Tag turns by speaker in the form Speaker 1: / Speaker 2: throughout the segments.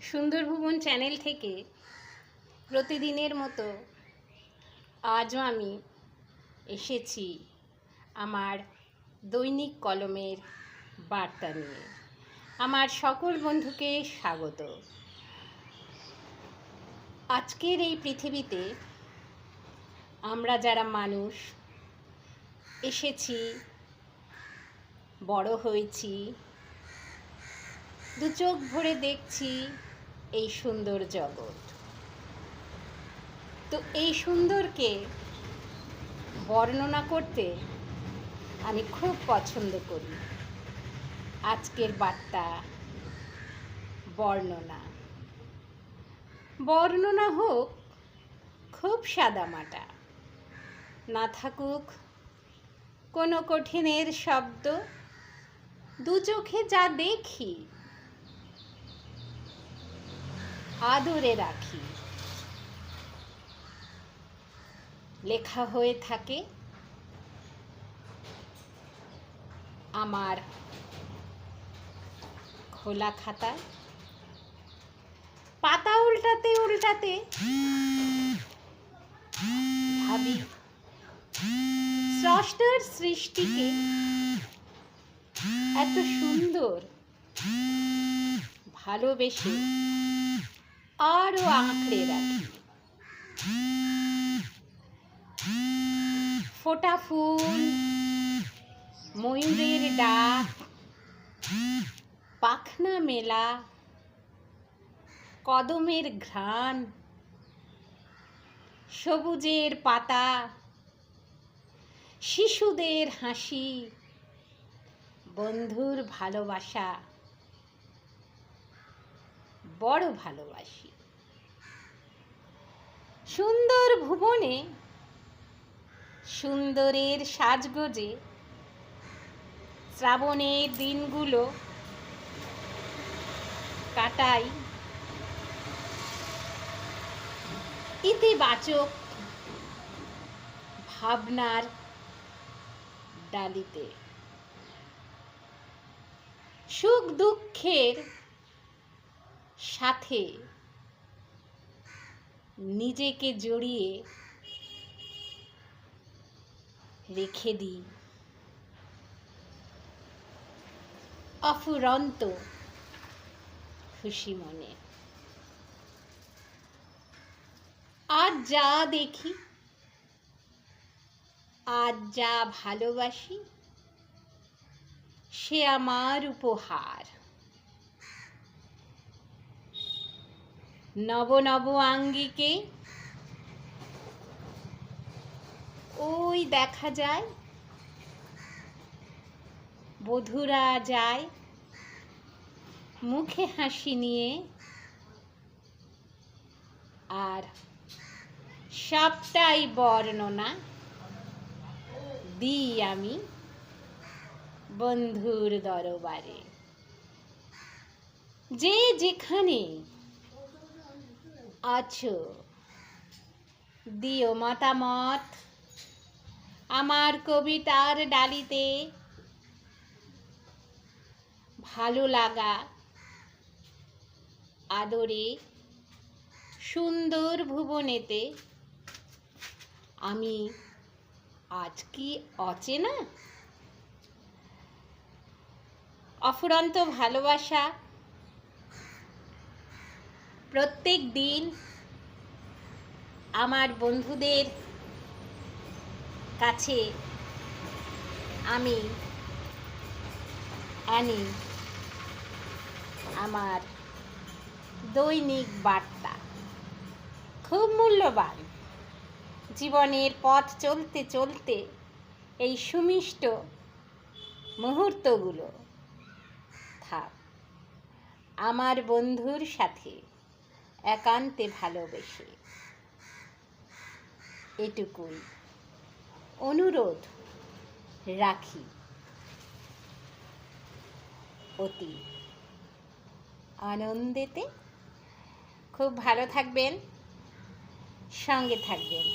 Speaker 1: সুন্দর ভুবন চ্যানেল থেকে প্রতিদিনের মতো আজও আমি এসেছি আমার দৈনিক কলমের বার্তা নিয়ে। আমার সকল বন্ধুকে স্বাগত। আজকের এই পৃথিবীতে আমরা যারা মানুষ এসেছি, বড় হয়েছি, দু চোখ ভরে দেখছি এই সুন্দর জগৎ। তো এই সুন্দরকে বর্ণনা করতে আমি খুব পছন্দ করি। আজকের বার্তা বর্ণনা। বর্ণনা হোক খুব সাদামাটা, না থাকুক কোনো কঠিনের শব্দ। দু চোখে যা দেখি আদরে রাখি। লেখা হয়ে থাকে আমার খোলা খাতায়। পাতা উল্টাতে উল্টাতে ভাবি স্রষ্টার সৃষ্টিকে এত সুন্দর ভালোবেসে আরো আঁকড়ে রাখি। ফোটা ফুল, ময়ূরের ডাক, পাখনা মেলা, কদমের ঘ্রাণ, সবুজের পাতা, শিশুদের হাসি, বন্ধুর ভালোবাসা বড় ভালোবাসি। সুন্দর ভুবনে সুন্দরের সাজগোজে শ্রাবণের দিনগুলো কাটাই ইতিবাচক ভাবনার ডালিতে। সুখ দুঃখের সাথে নিজেকে জড়িয়ে রেখে দিই অফুরন্ত খুশি মনে। আজ যা দেখি, আজ যা ভালোবাসি, সে আমার উপহার। নব নব আঙ্গিকে ওই দেখা যায় বধূরা যায় মুখে হাসি নিয়ে, আর সবটাই বর্ণনা দিই আমি বন্ধুর দরবারে। যে যেখানে আছো দিও মতামত আমার কবিতার ডালিতে। ভালো লাগা আদরে সুন্দর ভুবনেতে আমি আজ কি অচেনা? অফুরন্ত ভালোবাসা প্রত্যেক দিন আমার বন্ধুদের কাছে আমি আনি আমার দৈনিক বার্তা। খুব মূল্যবান জীবনের পথ চলতে চলতে এই সুমিষ্ট মুহূর্তগুলো থাক আমার বন্ধুর সাথে একান্তে ভালোবেসে। এটুকুই অনুরোধ রাখি অতি আনন্দেতে। খুব ভালো থাকবেন, সঙ্গে থাকবেন।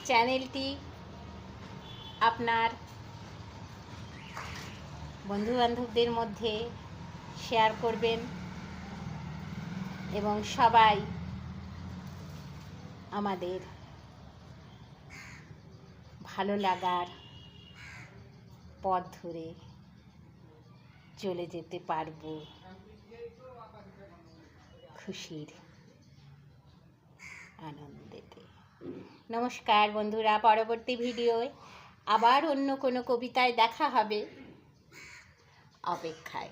Speaker 1: চ্যানেলটি আপনার বন্ধুবান্ধবদের মধ্যে শেয়ার করবেন। এবং সবাই আমাদের ভালো লাগার পথ ধরে চলে যেতে পারবো খুশির আনন্দেতে। নমস্কার বন্ধুরা, পরবর্তী ভিডিওয় আবার অন্য কোনো কবিতায় দেখা হবে, অপেক্ষায়।